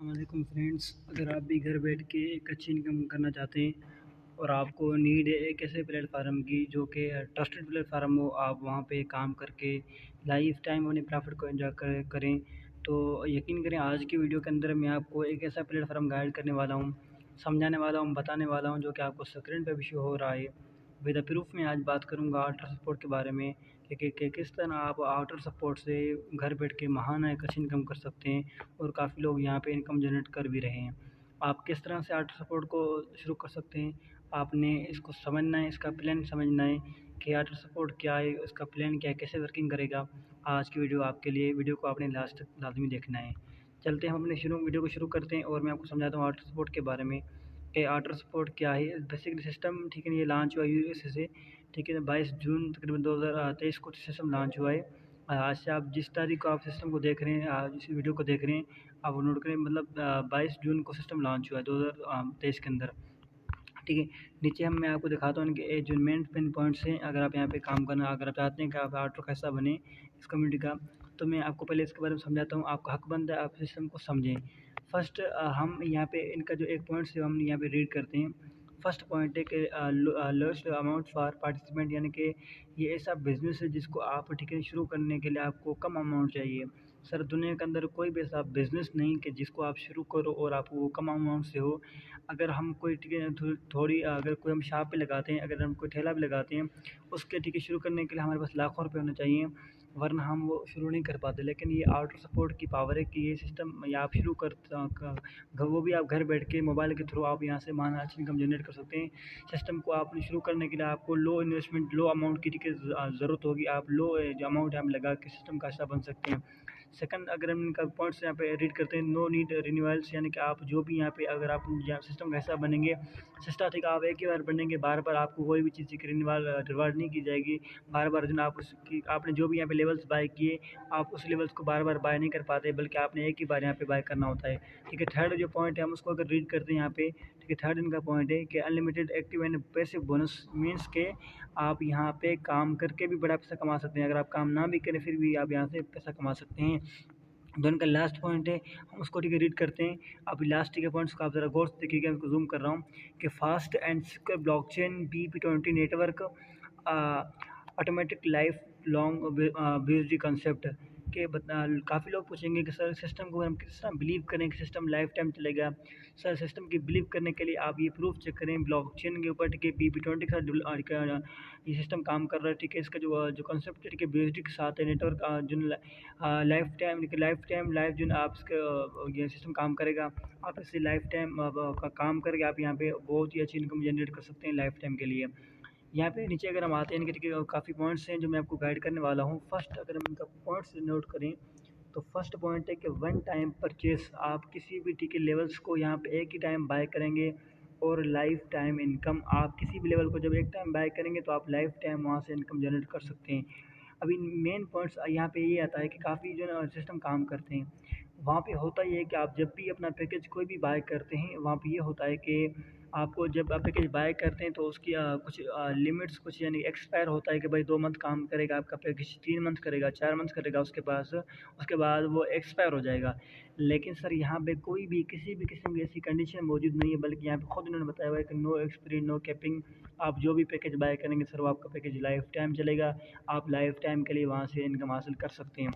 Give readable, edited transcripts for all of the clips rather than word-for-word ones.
अस्सलामुअलैकुम फ्रेंड्स, अगर आप भी घर बैठ के एक अच्छी इनकम करना चाहते हैं और आपको नीड है एक ऐसे प्लेटफार्म की जो कि ट्रस्टेड प्लेटफार्म हो, आप वहाँ पे काम करके लाइफ टाइम अपने प्रॉफिट को एंजॉय करें तो यकीन करें आज की वीडियो के अंदर मैं आपको एक ऐसा प्लेटफार्म गाइड करने वाला हूँ, समझाने वाला हूँ, बताने वाला हूँ जो कि आपको स्क्रीन पे भी शो हो रहा है। विद प्रूफ में आज बात करूँगा आउटर सपोर्ट के बारे में कि किस तरह आप आउटर सपोर्ट से घर बैठ के महान एक अच्छी इनकम कर सकते हैं और काफ़ी लोग यहाँ पे इनकम जनरेट कर भी रहे हैं। आप किस तरह से आउटर सपोर्ट को शुरू कर सकते हैं, आपने इसको समझना है, इसका प्लान समझना है कि आउटर सपोर्ट क्या है, उसका प्लान क्या है, कैसे वर्किंग करेगा। आज की वीडियो आपके लिए, वीडियो को आपने लास्ट तक लाजमी देखना है। चलते हैं हम अपने वीडियो को शुरू करते हैं और मैं आपको समझाता हूँ आउटर सपोर्ट के बारे में कि आउटर सपोर्ट क्या है। बेसिकली सिस्टम, ठीक है, ये लॉन्च हुआ यूएसए से, ठीक है, 22 जून तकरीबन 2023 को सिस्टम लॉन्च हुआ है। आज से आप जिस तारीख को आप सिस्टम को देख रहे हैं, इस वीडियो को देख रहे हैं, आप नोट करें, मतलब 22 जून को सिस्टम लॉन्च हुआ है 2023 के अंदर, ठीक है। नीचे मैं आपको दिखाता हूँ इनके जो मेन पिन पॉइंट्स हैं। अगर आप यहाँ पे काम करना, अगर आप चाहते हैं कि आप आउटर का हिस्सा बने इस कम्युनिटी का, तो मैं आपको पहले इसके बारे में समझाता हूँ। आपका हक बनता है आप सिस्टम को समझें। फर्स्ट, हम यहाँ पे इनका जो एक पॉइंट है हम यहाँ पे रीड करते हैं। फर्स्ट पॉइंट है कि लोएस्ट अमाउंट फॉर पार्टिसिपेंट, यानी कि ये ऐसा बिजनेस है जिसको आप, ठीक है, शुरू करने के लिए आपको कम अमाउंट चाहिए। सर, दुनिया के अंदर कोई भी ऐसा बिज़नेस नहीं कि जिसको आप शुरू करो और आपको वो कम अमाउंट से हो। अगर हम कोई, ठीक है, थोड़ी अगर कोई हम शॉप पे लगाते हैं, अगर हम कोई ठेला भी लगाते हैं, उसके, ठीक है, शुरू करने के लिए हमारे पास लाखों रुपए होने चाहिए, वरना हम वो शुरू नहीं कर पाते। लेकिन ये आउटर सपोर्ट की पावर है कि ये सिस्टम या आप शुरू वो भी आप घर बैठ के मोबाइल के थ्रू आप यहाँ से माना अच्छी इनकम जनरेट कर सकते हैं। सिस्टम को आपने शुरू करने के लिए आपको लो इन्वेस्टमेंट, लो अमाउंट की, ठीक है, ज़रूरत होगी। आप लो जो अमाउंट हम लगा के सिस्टम का हिस्सा बन सकते हैं। सेकंड, अगर हम इनका पॉइंट्स यहाँ पे रीड करते हैं, नो नीड रिन्यूअल्स, यानी कि आप जो भी यहाँ पे अगर आप यहाँ सिस्टम का हिस्सा बनेंगे, सिस्टम, ठीक है, आप एक ही बार बनेंगे, बार बार आपको कोई भी चीज़ की रिवार्ड नहीं की जाएगी। बार बार जो आप उसकी आपने जो भी यहाँ पे लेवल्स बाय किए, आप उस लेवल्स को बार बार बाय नहीं कर पाते, बल्कि आपने एक ही बार यहाँ पे बाय करना होता है, ठीक है। थर्ड जो पॉइंट है हम उसको अगर रीड करते हैं यहाँ पे, ठीक है, थर्ड इनका पॉइंट है कि unlimited active and passive bonus, means के आप यहाँ पे काम करके भी बड़ा पैसा कमा सकते हैं। अगर आप काम ना भी करें फिर भी आप यहाँ से पैसा कमा सकते हैं। जो इनका लास्ट पॉइंट है हम उसको, ठीक है, रीड करते हैं। अभी लास्ट के पॉइंट्स को आप ज़रा गौर से देखिएगा, मैं इसको जूम कर रहा हूँ कि fast and secure blockchain BEP20 network, automatic life long based concept के काफ़ी लोग पूछेंगे कि सर सिस्टम को हम किस तरह बिलीव करें कि सिस्टम लाइफ टाइम चलेगा। सर, सिस्टम की बिलीव करने के लिए आप ये प्रूफ चेक करें ब्लॉकचेन के ऊपर, ठीक है, BEP20 के साथ ये सिस्टम काम कर रहा है, ठीक है। इसका जो जो कंसेप्ट है, ठीक है, BSD के साथ है नेटवर्क, जो लाइफ टाइम लाइफ जो आप इसका ये सिस्टम काम करेगा। आप इससे लाइफ टाइम का काम करके आप यहाँ पे बहुत ही अच्छी इनकम जनरेट कर सकते हैं लाइफ टाइम के लिए। यहाँ पे नीचे अगर हम आते हैं, इनके, ठीक है, काफ़ी पॉइंट्स हैं जो मैं आपको गाइड करने वाला हूँ। फर्स्ट, अगर हम इनका पॉइंट्स नोट करें तो फर्स्ट पॉइंट है कि वन टाइम परचेस, आप किसी भी, ठीक है, लेवल्स को यहाँ पे एक ही टाइम बाय करेंगे और लाइफ टाइम इनकम, आप किसी भी लेवल को जब एक टाइम बाय करेंगे तो आप लाइफ टाइम वहाँ से इनकम जनरेट कर सकते हैं। अभी मेन पॉइंट्स यहाँ पे ये आता है कि काफ़ी जो है सिस्टम काम करते हैं, वहाँ पे होता ये है कि आप जब भी अपना पैकेज कोई भी बाय करते हैं, वहाँ पे ये होता है कि आपको जब आप पैकेज बाय करते हैं तो उसकी कुछ लिमिट्स, कुछ यानी एक्सपायर होता है कि भाई 2 मंथ काम करेगा आपका पैकेज, 3 मंथ करेगा, 4 मंथ करेगा, उसके बाद वो एक्सपायर हो जाएगा। लेकिन सर यहाँ पे कोई भी किसी भी किस्म की ऐसी कंडीशन मौजूद नहीं है, बल्कि यहाँ पे खुद इन्होंने बताया हुआ है कि नो एक्सपायरी नो कैपिंग। आप जो भी पैकेज बाय करेंगे सर वो आपका पैकेज लाइफ टाइम चलेगा, आप लाइफ टाइम के लिए वहाँ से इनकम हासिल कर सकते हैं।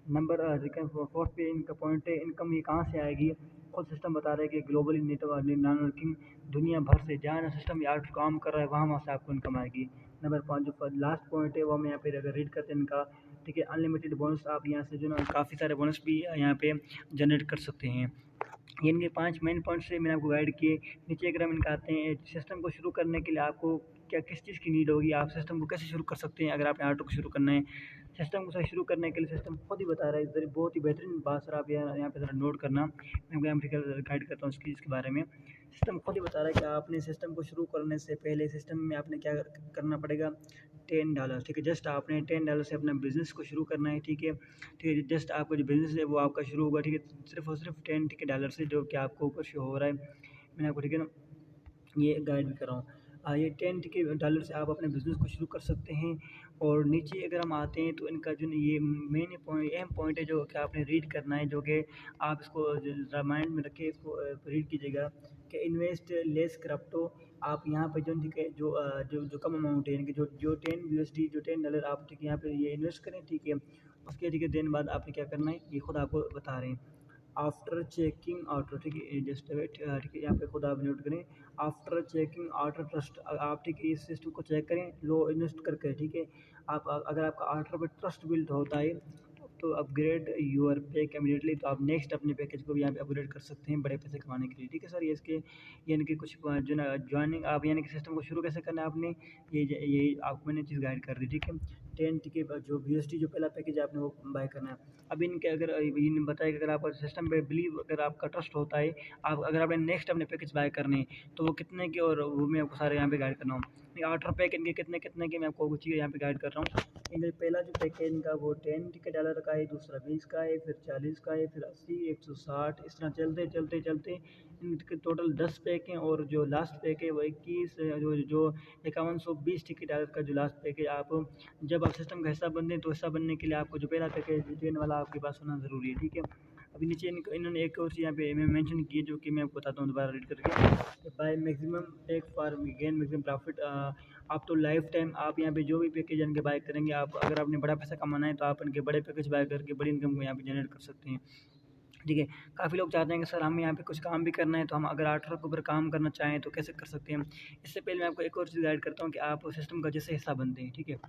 नंबर सेकंड फोर्थ पे इनका पॉइंट है इनकम, ये कहाँ से आएगी। खुद सिस्टम बता रहा है कि ग्लोबली नेटवर्किंग, दुनिया भर से जहाँ सिस्टम यार काम कर रहा है वहाँ से आपको इनकम आएगी। नंबर 5 जो लास्ट पॉइंट है वो हम यहाँ पे अगर रीड करते हैं इनका, ठीक है, अनलिमिटेड बोनस, आप यहाँ से जो ना काफ़ी सारे बोनस भी यहाँ पे जनरेट कर सकते हैं। ये इनके 5 मेन पॉइंट्स से मैंने आपको गाइड किए। नीचे अगर हम इनका आते हैं, सिस्टम को शुरू करने के लिए आपको क्या किस चीज़ की नीड होगी, आप सिस्टम को कैसे शुरू कर सकते हैं। अगर आपने ऑटो को शुरू करना है, सिस्टम को सर शुरू करने के लिए सिस्टम खुद ही बता रहा है, इधर बहुत ही बेहतरीन बात सर, आप यहाँ पे ज़रा नोट करना, मैं आपको गाइड करता हूँ इसके बारे में। सिस्टम खुद ही बता रहा है कि आपने सिस्टम को शुरू करने से पहले सिस्टम में आपने क्या करना पड़ेगा। $10, ठीक है, जस्ट आपने $10 से अपना बिज़नेस को शुरू करना है, ठीक है। ठीक है, जस्ट आपका जो बिज़नेस है वो आपका शुरू होगा, ठीक है, सिर्फ और सिर्फ 10, ठीक है, डॉलर से, जो कि आपको ऊपर शो हो रहा है। मैंने आपको, ठीक है ना, ये गाइड भी कर रहा हूँ। ये $10 से आप अपने बिज़नेस को शुरू कर सकते हैं। और नीचे अगर हम आते हैं तो इनका जो ये मेन पॉइंट अहम पॉइंट है जो कि आपने रीड करना है, जो कि आप इसको माइंड में रखें, इसको रीड कीजिएगा कि इन्वेस्ट लेस क्रिप्टो। आप यहाँ पे जो ठीक है जो कम अमाउंट है, यानी कि जो 10 USD जो $10 आप ठीक है यहाँ पे ये इन्वेस्ट करें, ठीक है। उसके ठीक है दिन बाद आपने क्या करना है ये खुद आपको बता रहे हैं। आफ्टर चेकिंग आउटर, ठीक है, जस्ट वेट, ठीक है, यहाँ पे खुद आप नोट करें। आफ्टर चेकिंग आउटर ट्रस्ट, आप ठीक है इस सिस्टम को चेक करें लो इन्वेस्ट करके, ठीक है। आप अगर आपका आउटर पर ट्रस्ट बिल्ड होता है तो अपग्रेड यूर पैक इमीडिएटली, तो आप नेक्स्ट अपने पैकेज को भी यहाँ पे अपग्रेड कर सकते हैं बड़े पैसे कमाने के लिए, ठीक है सर। ये इसके यानी कि कुछ जो ना ज्वाइनिंग आप यानी कि सिस्टम को शुरू कैसे करना है आपने, ये आपको मैंने चीज़ गाइड कर दी, ठीक है। 10 के बाद जो BSD जो पहला पैकेज है आपने वो बाय करना है। अब इनके अगर इन्हें बताया कि अगर आप सिस्टम पे बिलीव अगर आपका ट्रस्ट होता है, आप अगर आपने नेक्स्ट अपने पैकेज बाय करने हैं तो वो कितने के, और वो मैं आपको सारे यहाँ पे गाइड कर रहा हूँ। आउटर पैक इनके कितने कितने के मैं आपको कुछ चीज़ें यहाँ पे गाइड कर रहा हूँ। इनका पहला जो पैक है इनका वो $10 का है, दूसरा 20 का है, फिर 40 का है, फिर 80, 160, इस तरह चलते चलते चलते इनके टोटल 10 पैक हैं। और जो लास्ट पैक है वो 21 जो 5120 का जो लास्ट पैक है, आप जब आप सिस्टम का हिस्सा बनते हैं तो हिस्सा बनने के लिए आपको जो पहला पैकेज ट्रेन वाला आपके पास होना ज़रूरी है, ठीक है। अभी नीचे इन्होंने एक और चीज़ यहाँ पे मेंशन की है जो कि मैं आपको बताता हूँ दोबारा रीड करके। By maximum pack for gain maximum profit, आप तो लाइफ टाइम आप यहाँ पे जो भी पैकेज इनके बाय करेंगे, आप अगर आपने बड़ा पैसा कमाना है तो आप इनके बड़े पैकेज बाय करके बड़ी इनकम को यहाँ पे जनरेट कर सकते हैं, ठीक है। काफ़ी लोग चाहते हैं कि सर हमें यहाँ पे कुछ काम भी करना है, तो हम अगर आर्टर के ऊपर काम करना चाहें तो कैसे कर सकते हैं। इससे पहले मैं आपको एक और चीज़ गाइड करता हूँ कि आप सिस्टम का जैसे हिस्सा बनते हैं, ठीक है।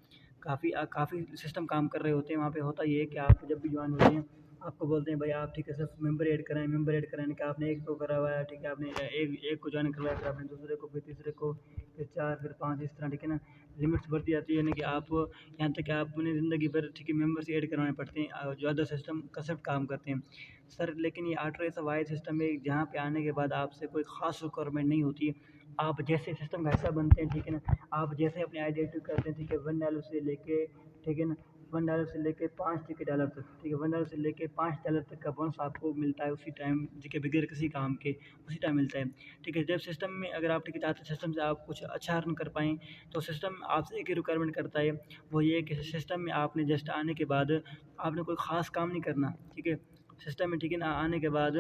काफ़ी सिस्टम काम कर रहे होते हैं, वहाँ पे होता ये है कि आप जब भी ज्वाइन होते हैं आपको बोलते हैं भाई आप ठीक है सिर्फ मेंबर ऐड कराने का आपने एक को करा हुआ है, ठीक है। आपने एक को ज्वाइन करवाया, फिर आपने दूसरे को, फिर तीसरे को, फिर 4, फिर 5, इस तरह, ठीक है ना। लिमिट्स बढ़ती जाती है, यानी कि आप यहाँ तक कि आप अपनी ज़िंदगी भर ठीक है मेंबर्स ऐड करवाने पड़ते हैं जो अदर सिस्टम कंसेप्ट काम करते हैं सर। लेकिन ये आर्टर ऐसा वाइड सिस्टम है जहाँ पे आने के बाद आपसे कोई ख़ास रिक्वायरमेंट नहीं होती है। आप जैसे सिस्टम का हिस्सा बनते हैं, ठीक है ना, आप जैसे अपने आईडी एक्टिव करते हैं, ठीक है, $1 से लेके, ठीक है ना, $1 से लेके $5 तक, ठीक है, $1 से लेके $5 तक का बोनस आपको मिलता है उसी टाइम, ठीक है, बगैर किसी काम के उसी टाइम मिलता है, ठीक है। जब सिस्टम में अगर आप ठीक है चाहते हैं सिस्टम से आप कुछ अच्छा अर्न कर पाएँ तो सिस्टम आपसे एक ही रिक्वायरमेंट करता है, वो ये है कि सिस्टम में आपने जस्ट आने के बाद आपने कोई ख़ास काम नहीं करना, ठीक है। सिस्टम में ठीक है ना आने के बाद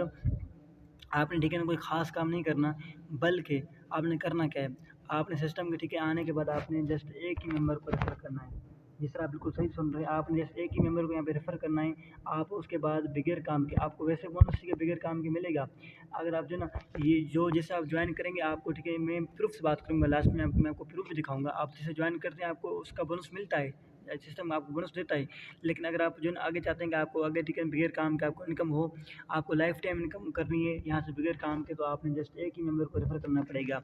आपने ठीक है ना कोई ख़ास काम नहीं करना, बल्कि आपने करना क्या है, आपने सिस्टम के ठीक है आने के बाद आपने जस्ट एक ही मेंबर को रेफ़र करना है। जी सर, आप बिल्कुल सही सुन रहे हैं, आपने जस्ट एक ही मेंबर को यहाँ पे रेफ़र करना है। आप उसके बाद बगैर काम के आपको वैसे बोनस ठीक है बगैर काम के मिलेगा। अगर आप जो ना ये जो जैसे आप ज्वाइन करेंगे आपको ठीक है मैं प्रूफ से बात करूँगा लास्ट में, मैं आपको प्रूफ भी दिखाऊँगा। आप जैसे ज्वाइन करते हैं आपको उसका बोनस मिलता है, सिस्टम आपको बोनस देता है। लेकिन अगर आप जो है ना आगे चाहते हैं कि आपको आगे ठीक है बगैर काम के आपको इनकम हो, आपको लाइफ टाइम इनकम करनी है यहाँ से बगैर काम के, तो आपने जस्ट एक ही मेंबर को रेफ़र करना पड़ेगा।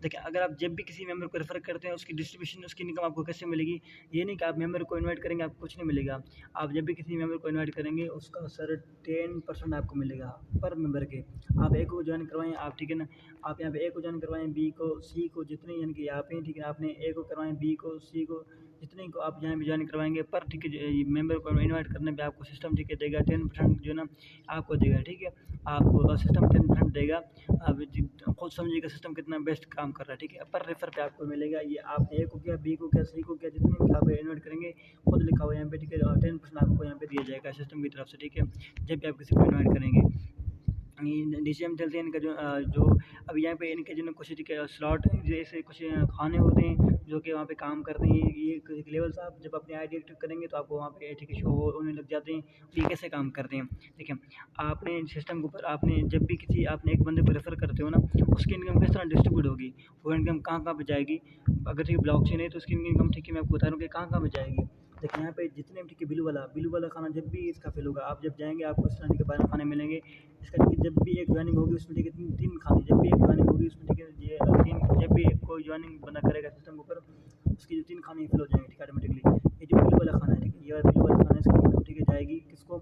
देखिए अगर आप जब भी किसी मेंबर को रेफ़र करते हैं उसकी डिस्ट्रीब्यूशन उसकी इनकम आपको कैसे मिलेगी, ये नहीं कि आप मेंबर को इनवाइट करेंगे आपको कुछ नहीं मिलेगा। आप जब भी किसी मेंबर को इनवाइट करेंगे उसका सर 10% आपको मिलेगा पर मेंबर के। आप ए को ज्वाइन करवाएँ, आप ठीक है ना, आप यहाँ पे ए को ज्वाइन करवाएँ, बी को, सी को, जितने यानी कि यहाँ पे ठीक है आपने ए को करवाएँ, बी को, सी को, जितने को आप यहाँ पे ज्वाइन करवाएंगे पर ठीक है मेंबर को इनवाइट करने पे आपको सिस्टम ठीक है देगा 10% जो ना आपको देगा, ठीक है। आपको सिस्टम 10% देगा। आप खुद समझिएगा सिस्टम कितना बेस्ट काम कर रहा है, ठीक है। पर रेफर पे आपको मिलेगा, ये आपने ए को किया, बी को किया, सी को किया, जितने भी आप इन्वाइट करेंगे खुद लिखा हुआ है यहाँ पे, ठीक है। 10% आपको यहाँ पे दिया जाएगा सिस्टम की तरफ से, ठीक है, जब भी आप किसी को इन्वाइट करेंगे। नीचे हम चलते हैं इनका जो अब यहाँ पे इनके जो ना कुछ ठीक है स्लॉट जैसे कुछ खाने होते हैं जो कि वहाँ पे काम करते हैं, ये लेवल्स आप जब अपने आईडी एक्टिव करेंगे तो आपको वहाँ पे ठीक है शो होने लग जाते हैं। तो ये कैसे काम करते हैं, ठीक है। आपने सिस्टम के ऊपर आपने जब भी किसी आपने एक बंदे को रेफ़र करते हो ना, उसकी इनकम किस तरह डिस्ट्रीब्यूट होगी, वो इनकम कहाँ कहाँ पे जाएगी। अगर ठीक ब्लॉकचेन है तो उसकी इनकम ठीक है मैं आपको बता रहा हूँ कि कहाँ कहाँ पे जाएगी। देखिए यहाँ पे जितने भी ठीक है बिलू वाला खाना जब भी इसका फिल होगा, आप जब जाएंगे आपको इस तरह के 12 खाने मिलेंगे। इसका ठीक है जब भी एक ज्वाइनिंग होगी उसमें ठीक है तीन खाने, जब भी एक ज्वाइनिंग होगी उसमें ठीक है ये तीन, जब भी कोई ज्वाइनिंग बंदा करेगा सिस्टम के ऊपर उसकी जो 3 खाने फिल हो जाएंगे, ठीक है, ऑटोमेटिकली। ये जो बिल वाला खाना है, ठीक है, ये वाला बिल वाला खाना इसकी इनकम ठीक है जाएगी किसको,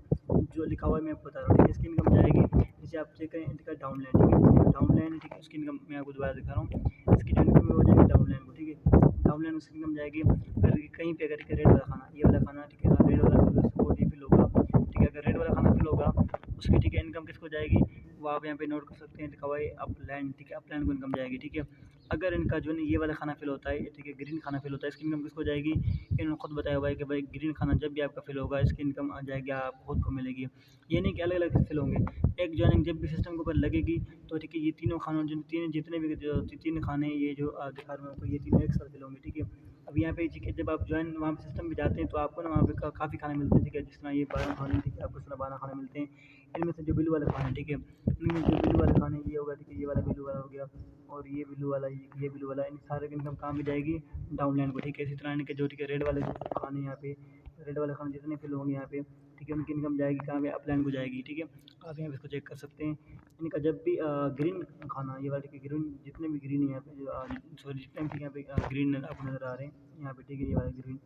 जो लिखा हुआ है मैं आपको बता रहा हूँ, ठीक है। इसकी इनकम जाएगी जैसे आप चेक करें इनका डाउनलाइन, ठीक है, डाउनलाइन है, ठीक है, उसकी इनकम मैं आपको दोबारा दिखा रहा हूँ। इसकी जो इनकम हो जाएगी डाउनलाइन को, ठीक है, डाउनलाइन उसकी इनकम जाएगी। फिर कहीं पे अगर रेड वाला खाना, ये वाला खाना, ठीक है, रेड वाला सपोर्ट फिल होगा, ठीक है, अगर रेड वाला खाना फिल होगा उसकी ठीक है इनकम किसको जाएगी, वो आप यहाँ पे नोट कर सकते हैं, लिखा हुआ है अपलैंड, ठीक है, अपलैंड को इनकम जाएगी, ठीक है। अगर इनका जो है ये वाला खाना फिल होता है, ठीक है, ग्रीन खाना फिल होता है, इसकी इनकम किसको जाएगी? इन्होंने खुद बताया हुआ है कि भाई ग्रीन खाना जब भी आपका फिल होगा इसकी इनकम आ जाएगी, आपको खुद को मिलेगी। ये नहीं कि अलग अलग फिल होंगे, एक जॉइनिंग जब भी सिस्टम के ऊपर लगेगी तो ठीक है, ये तीनों खानों जो तीन जितने भी तीन खाने ये जो दिखा रहा हूँ आपको, ये तीनों एक साथ फिल होंगे, ठीक है। अब यहाँ पे ठीक है, जब आप जॉइन वहाँ पे सिस्टम में जाते हैं तो आपको ना वहाँ पे काफ़ी खाने मिलते हैं, ठीक है, जिस तरह ये 12 खाने, ठीक है, आपको इस तरह 12 खाने मिलते हैं। इनमें से जो बिल्लू वाले खाने, ठीक है, इनमें जो बिल्लू वाले खाने ये होगा, ठीक है, ये वाला बिल्लू वाला हो गया, और ये बिल्लू वाला, ये बिल्लू वाला, इन सारे की इनकम कहाँ पे जाएगी? डाउनलाइन को, ठीक है। इसी तरह इनके जो ठीक है रेड वाले जो खाने यहाँ पे, रेड वाले खाने जितने फिल होंगे यहाँ पे, ठीक है, उनकी इनकम जाएगी कहाँ पे? अपलाइन को जाएगी, ठीक है। आप यहाँ पे इसको चेक कर सकते हैं। इनका जब भी ग्रीन खाना, ये वाले के ग्रीन जितने भी ग्रीन है यहाँ पे, सॉरी जितने भी यहाँ पे ग्रीन आपको नज़र आ रहे हैं यहाँ पे, ठीक है, ये वाले ग्रीन,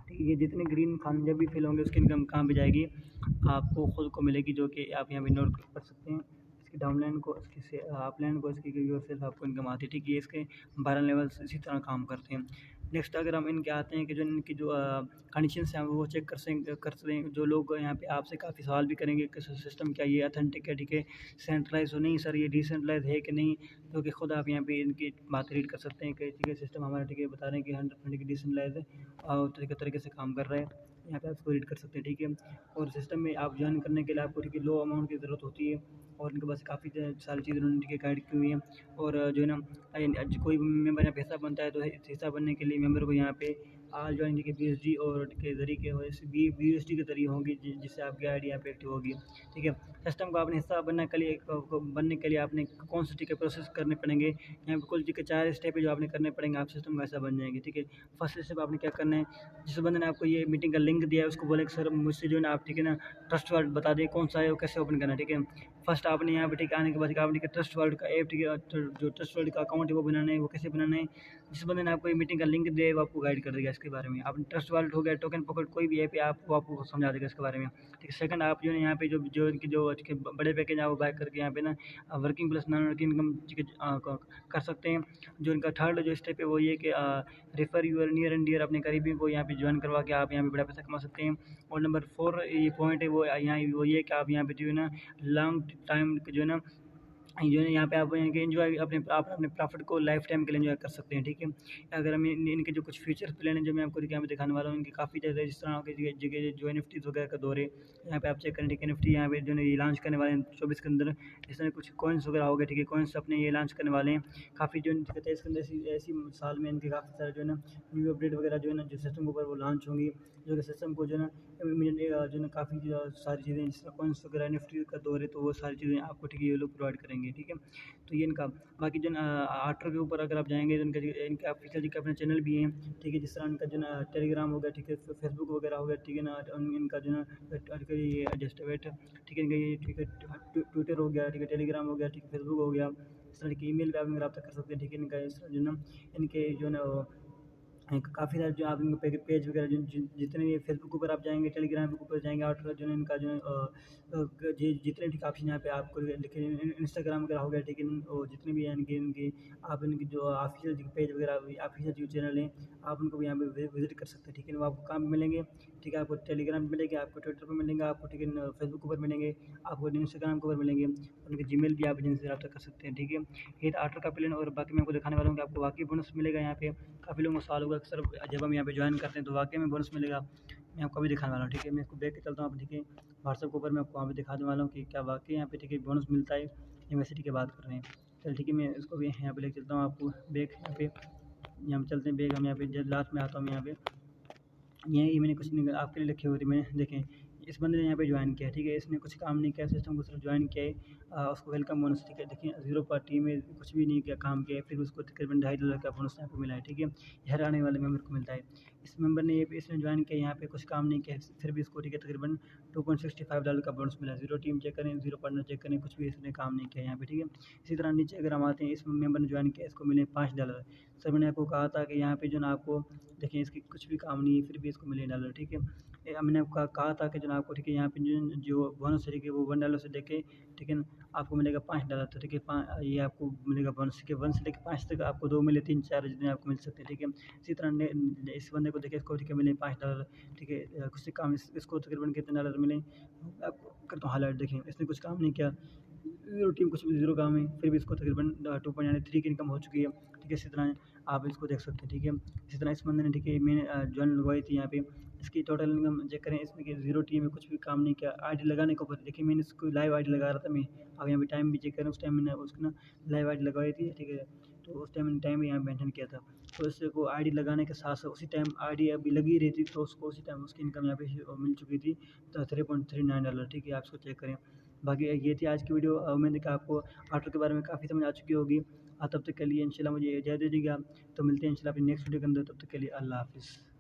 ठीक है, ये जितने ग्रीन खाने जब भी फिल होंगे उसकी इनकम कहाँ पे जाएगी? आपको खुद को मिलेगी, जो कि आप यहाँ पे नोट कर सकते हैं। इसकी डाउनलाइन को, इसकी से अपलाइन को, इसकी यूर से आपको इनकम आती है, ठीक है। ये इसके 12 लेवल्स इसी तरह काम करते हैं। नेक्स्ट अगर हम इनके आते हैं कि जो इनकी जो कंडीशंस हैं वो चेक कर सकते हैं। जो लोग यहाँ पे आपसे काफ़ी सवाल भी करेंगे कि सिस्टम क्या ये अथेंटिक है, ठीक है, सेंट्रलाइज हो नहीं सर, ये डिसेंट्रलाइज है कि नहीं, तो कि खुद आप यहाँ पे इनकी बात रीड कर सकते हैं कि ठीक है सिस्टम हमारा, ठीक है, बता रहे हैं कि 100% डिसेंट्रलाइज है और तरीके से काम कर रहा है। यहाँ पे आप इसको रीड कर सकते हैं, ठीक है। और सिस्टम में आप ज्वाइन करने के लिए आपको ठीक है लो अमाउंट की ज़रूरत होती है, और इनके पास काफ़ी सारी चीज़ें उन्होंने ठीक है गाइड की हुई हैं। और जो है ना, कोई भी मेंबर यहाँ पे हिस्सा बनता है तो हिस्सा बनने के लिए मेंबर को यहाँ पे आल ज्वाइन के BSD और के ज़रिए वजह BUSD के ज़रिए होंगी, जिससे आपकी आईडी यहाँ पे एक्टिव होगी, ठीक है। सिस्टम को आपने हिस्सा बनने के लिए आपने कौन से ठीक है प्रोसेस करने पड़ेंगे? यहाँ पे कुल ठीक है 4 स्टेप है जो आपने करने पड़ेंगे, आप सिस्टम का हिस्सा बन जाएंगे, ठीक है। फर्स्ट स्टेप आपने क्या करना है, जिस बंदे ने आपको ये मीटिंग का लिंक दिया है उसको बोले कि सर मुझसे जो है ना आप ठीक है ना ट्रस्ट वर्ड बता दें कौन सा है वो कैसे ओपन करना है, ठीक है। फर्स्ट आपने यहाँ पे ठीक है आने के बाद आपने ट्रस्ट वर्ड का ऐप, ठीक है, जो ट्रस्ट वर्ड का अकाउंट है वो बनाना है, वो कैसे बनाना है। जिस बंदे ने आपको ये मीटिंग का लिंक दिया है वो आपको गाइड कर देगा इसके बारे में। आपने ट्रस्ट वॉलेट हो गया, टोकन पॉकेट, कोई भी ऐप है आप वो आपको समझा देगा इसके बारे में, ठीक है। सेकंड आप जो है यहाँ पे जो इनकी जो ठीक है बड़े पैकेज आप बाय करके यहाँ पे ना working plus non working income कर सकते हैं। जो इनका थर्ड जो स्टेप है वो ये कि refer your near and dear, अपने करीबी को यहाँ पे ज्वाइन करवा के आप यहाँ पे बड़ा पैसा कमा सकते हैं। और नंबर 4 ये पॉइंट है वो यहाँ वो ये कि आप यहाँ पे जो है ना लॉन्ग टाइम जो है ना यहाँ पे आप इनके एंजॉय आप अपने प्रॉफिट को लाइफ टाइम के लिए एंजॉय कर सकते हैं, ठीक है। अगर हम इनके जो कुछ फ्यूचर प्लान है जो मैं आपको यहाँ पे दिखाने वाला हूँ, इनके काफ़ी ज़्यादा जिस तरह के जगह जो NFTs वगैरह का दौर है, यहाँ पे आप चेक करें, ठीक है। NFT यहाँ पे जो है ये लॉन्च करने वाले हैं 24 के अंदर, इस तरह कुछ कॉइन्स वगैरह हो गए, ठीक है, कॉइन्स अपने ये लॉन्च करने वाले हैं। काफ़ी जो है इसके अंदर ऐसी साल में इनके काफ़ी सारे जो है ना न्यू अपडेट वगैरह जो है ना जो सिस्टम के ऊपर वो लॉन्च होंगी, जो कि सिस्टम को जो है ना इमीडिएट जो है ना काफ़ी सारी चीज़ें जिस तरह कॉइन्स वगैरह NFT का दौर है तो वो सारी चीज़ें आपको ठीक है ये लोग प्रोवाइड करेंगे, ठीक है। तो ये इनका बाकी जो आर्टर के ऊपर अगर आप जाएंगे तो इनका ऑफिशियल जी का अपने चैनल भी हैं, ठीक है। जिस तरह इनका जो ना टेलीग्राम हो गया, ठीक है, फेसबुक वगैरह हो गया, ठीक है ना, इनका जो ना ये जस्ट वेट, ठीक है, इनका ये ठीक है ट्विटर हो गया, ठीक है, टेलीग्राम हो गया, ठीक है, फेसबुक हो गया, इस तरह की ईमेल पे आप रब्ता कर सकते हैं, ठीक है। इनका इस तरह जो ना इनके जो ना काफ़ी सारे जो आप इनके पेज वगैरह जितने भी फेसबुक के ऊपर आप जाएंगे, टेलीग्राम के ऊपर जाएंगे, और जो है इनका जो है जितने ठीक ऑप्शन यहाँ पे आपको लिखे, इंस्टाग्राम वगैरह हो गया, ठीक है, और जितने भी हैं इनके इनके आप इनकी जो ऑफिशियल पेज वगैरह ऑफिशियल जो चैनल हैं आप उनको भी यहाँ पे विजिट कर सकते हैं, ठीक है। वो आपको काम मिलेंगे, ठीक है, आपको टेलीग्राम पर मिलेंगे, आपको ट्विटर पर मिलेंगे, आपको ठीक है फेसबुक के ऊपर मिलेंगे, आपको इंस्टाग्राम के ऊपर मिलेंगे, उनके जीमेल भी आप जिनसे रब्ता कर सकते हैं, ठीक है। ये आर्टर का प्लान, और बाकी मैं आपको दिखाने वाला हूँ कि आपको वाकई बोनस मिलेगा यहाँ पे। काफ़ी लोगों को सवाल होगा कि सर जब हम यहाँ पे ज्वाइन करते हैं तो वाकई में बोनस मिलेगा, मैं आपको अभी दिखाने वाला हूँ, ठीक है। मैं इसको बैक के चलता हूँ, आप ठीक है व्हाट्सएप के ऊपर मैं आपको वहाँ पे दिखाने वाला हूँ कि क्या वाकई यहाँ पे ठीक है बोनस मिलता है, यूनिवर्सिटी की बात कर रहे हैं। चल ठीक है, मैं इसको भी यहाँ पे लेके चलता हूँ आपको बैक, यहाँ पे चलते हैं बैक, हम यहाँ पे जब लास्ट में आता हूँ यहाँ पे ये मैंने कुछ नहीं आपके लिए लिखे हुए थे, मैंने देखें इस बंदे ने यहाँ पे ज्वाइन किया, ठीक है, इसने कुछ काम नहीं किया, सिस्टम को सिर्फ ज्वाइन किया है, उसको वेलकम बोनस, ठीक है, देखिए 0 पार्टी में कुछ भी नहीं किया, काम किया है, फिर उसको तकरीबन $2.5 का बोनस यहाँ पे मिला है, ठीक है। हर आने वाले मेंबर को मिलता है। इस मेंबर ने इसने ज्वाइन किया, यहाँ पे कुछ काम नहीं किया, फिर भी इसको ठीक है तकरीबन $2.65 का बोनस मिला। 0 टीम चेक करें, 0 पार्टनर चेक करें, कुछ भी इसने काम नहीं किया यहाँ पे, ठीक है। इसी तरह नीचे अगर हम आते हैं, इस मेंबर ने ज्वाइन किया, इसको मिले $5। सर मैंने आपको कहा था कि यहाँ पे जो ना आपको देखिए इसकी कुछ भी काम नहीं है, फिर भी इसको मिले $1, ठीक है। मैंने आपको कहा था कि जो आपको ठीक है यहाँ पे जो बोनस है वो $1 से लेके, ठीक है, आपको मिलेगा $5, तो ठीक है ये आपको मिलेगा बोनस के 1 से लेकर 5 तक आपको 2 मिले, 3 4 जितने आपको मिल सकते हैं, ठीक है। इसी तरह इस बंदे को देखिए, इसको ठीक है मिले $5, ठीक है। कुछ काम इसको तकरीबन कितने डॉलर मिले आपको करता हूँ हाईलाइट, देखें इसने कुछ काम नहीं किया, ज़ीरो टीम कुछ भी ज़ीरो काम है, फिर भी इसको तकरीबन 2.3 की इनकम हो चुकी है। ठीक है, इसी तरह आप इसको देख सकते हैं। ठीक है, इसी तरह इस बंदे ने, ठीक है, मैंने जॉइन लगवाई थी यहाँ पे, इसकी टोटल इनकम चेक करें इसमें कि ज़ीरो टीम में कुछ भी काम नहीं किया। आईडी लगाने को ऊपर देखिए, मैंने इसको लाइव आईडी लगा रहा था मैं। अब यहाँ पे टाइम भी चेक करें, उस टाइम मैंने उसको ना लाइव आईडी लगवाई थी। ठीक है, तो उस टाइम मैंने टाइम भी यहाँ मेंशन किया था। तो इससे को आईडी लगाने के साथ साथ उसी टाइम आईडी अभी लगी रही थी, तो उसको उसी टाइम उसकी इनकम यहाँ पे मिल चुकी थी, तो $3.39। ठीक है, आप इसको चेक करें। बाकी ये थी आज की वीडियो। उम्मीद है कि आपको आर्टर के बारे में काफ़ी समझ आ चुकी होगी। तब तक के लिए इंशाल्लाह मुझे इजाज़त दीजिएगा। तो मिलते हैं इंशाल्लाह अपनी नेक्स्ट वीडियो के अंदर। तब तक के लिए अल्लाह हाफ़िज़।